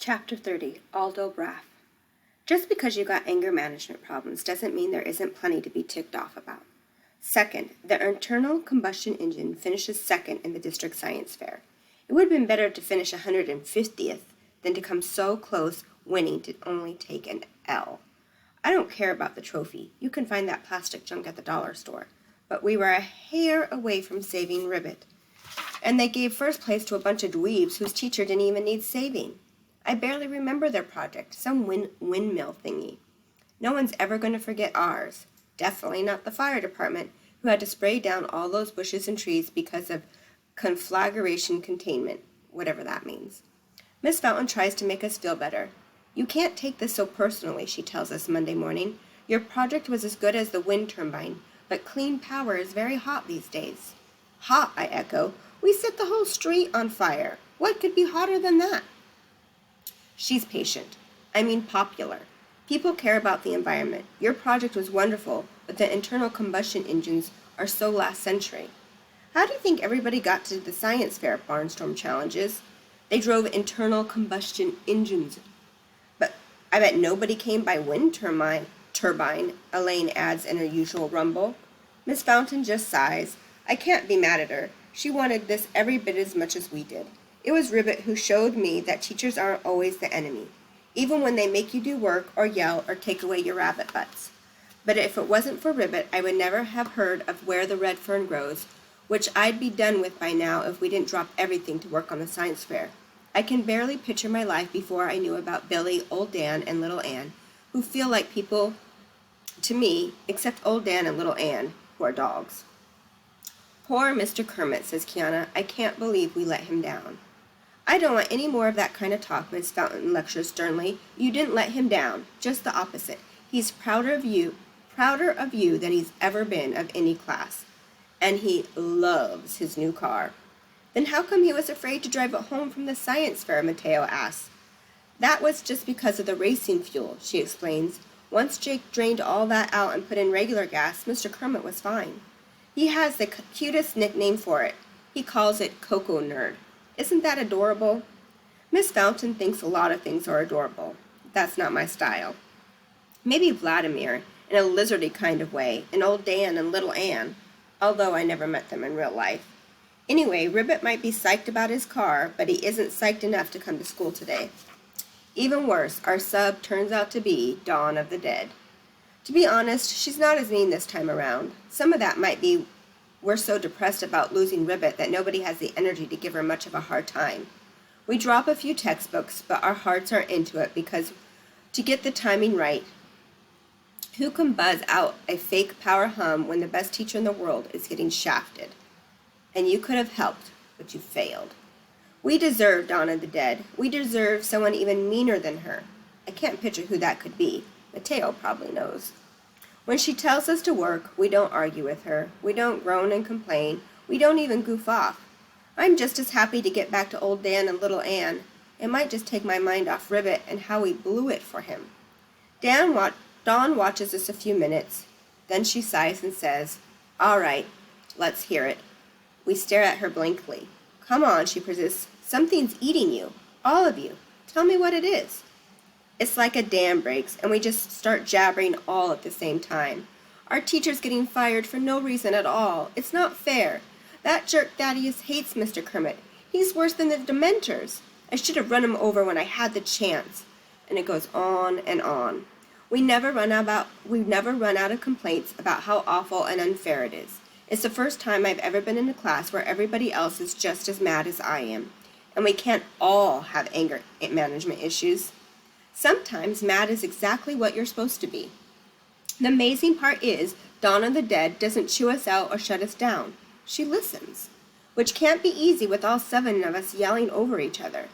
Chapter 30, Aldo Braff. Just because you got anger management problems doesn't mean there isn't plenty to be ticked off about. Second, the internal combustion engine finishes second in the district science fair. It would have been better to finish 150th than to come so close winning to only take an L. I don't care about the trophy. You can find that plastic junk at the dollar store. But we were a hair away from saving Ribbit. And they gave first place to a bunch of dweebs whose teacher didn't even need saving. I barely remember their project, some windmill thingy. No one's ever going to forget ours. Definitely not the fire department, who had to spray down all those bushes and trees because of conflagration containment, whatever that means. Miss Fountain tries to make us feel better. You can't take this so personally, she tells us Monday morning. Your project was as good as the wind turbine, but clean power is very hot these days. Hot, I echo. We set the whole street on fire. What could be hotter than that? She's patient. I mean popular. People care about the environment. Your project was wonderful, but the internal combustion engines are so last century. How do you think everybody got to the science fair barnstorm challenges? They drove internal combustion engines. But I bet nobody came by wind turbine, Elaine adds in her usual rumble. Miss Fountain just sighs. I can't be mad at her. She wanted this every bit as much as we did. It was Ribbit who showed me that teachers aren't always the enemy, even when they make you do work or yell or take away your rabbit butts. But if it wasn't for Ribbit, I would never have heard of where the red fern grows, which I'd be done with by now if we didn't drop everything to work on the science fair. I can barely picture my life before I knew about Billy, Old Dan, and Little Ann, who feel like people to me, except Old Dan and Little Ann, who are dogs. Poor Mr. Kermit, says Kiana. I can't believe we let him down. I don't want any more of that kind of talk, Miss Fountain lectures sternly. You didn't let him down, just the opposite. He's prouder of you than he's ever been of any class. And he loves his new car. Then how come he was afraid to drive it home from the science fair, Mateo asks. That was just because of the racing fuel, she explains. Once Jake drained all that out and put in regular gas, Mr. Kermit was fine. He has the cutest nickname for it. He calls it Cocoa Nerd. Isn't that adorable? Miss Fountain thinks a lot of things are adorable. That's not my style. Maybe Vladimir, in a lizardy kind of way, and Old Dan and Little Ann, although I never met them in real life. Anyway, Ribbit might be psyched about his car, but he isn't psyched enough to come to school today. Even worse, our sub turns out to be Dawn of the Dead. To be honest, she's not as mean this time around. Some of that might be we're so depressed about losing Ribbit that nobody has the energy to give her much of a hard time. We drop a few textbooks, but our hearts are into it because to get the timing right, who can buzz out a fake power hum when the best teacher in the world is getting shafted? And you could have helped, but you failed. We deserve Dawn of the Dead. We deserve someone even meaner than her. I can't picture who that could be. Mateo probably knows. When she tells us to work, we don't argue with her. We don't groan and complain. We don't even goof off. I'm just as happy to get back to Old Dan and Little Ann. It might just take my mind off Ribbit and how we blew it for him. Dawn watches us a few minutes. Then she sighs and says, All right, let's hear it. We stare at her blankly. Come on, she persists. Something's eating you. All of you. Tell me what it is. It's like a dam breaks, and we just start jabbering all at the same time. Our teacher's getting fired for no reason at all. It's not fair. That jerk Thaddeus hates Mr. Kermit. He's worse than the Dementors. I should have run him over when I had the chance. And it goes on and on. We never run out of complaints about how awful and unfair it is. It's the first time I've ever been in a class where everybody else is just as mad as I am. And we can't all have anger management issues. Sometimes mad is exactly what you're supposed to be. The amazing part is Dawn of the Dead doesn't chew us out or shut us down. She listens, which can't be easy with all 7 of us yelling over each other.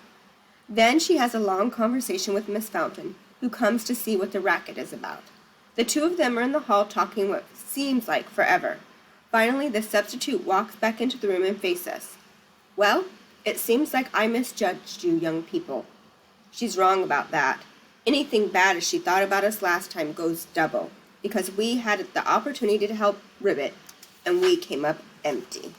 Then she has a long conversation with Miss Fountain, who comes to see what the racket is about. The two of them are in the hall talking what seems like forever. Finally, the substitute walks back into the room and faces us. Well, it seems like I misjudged you young people. She's wrong about that. Anything bad as she thought about us last time goes double, because we had the opportunity to help Ribbit, and we came up empty.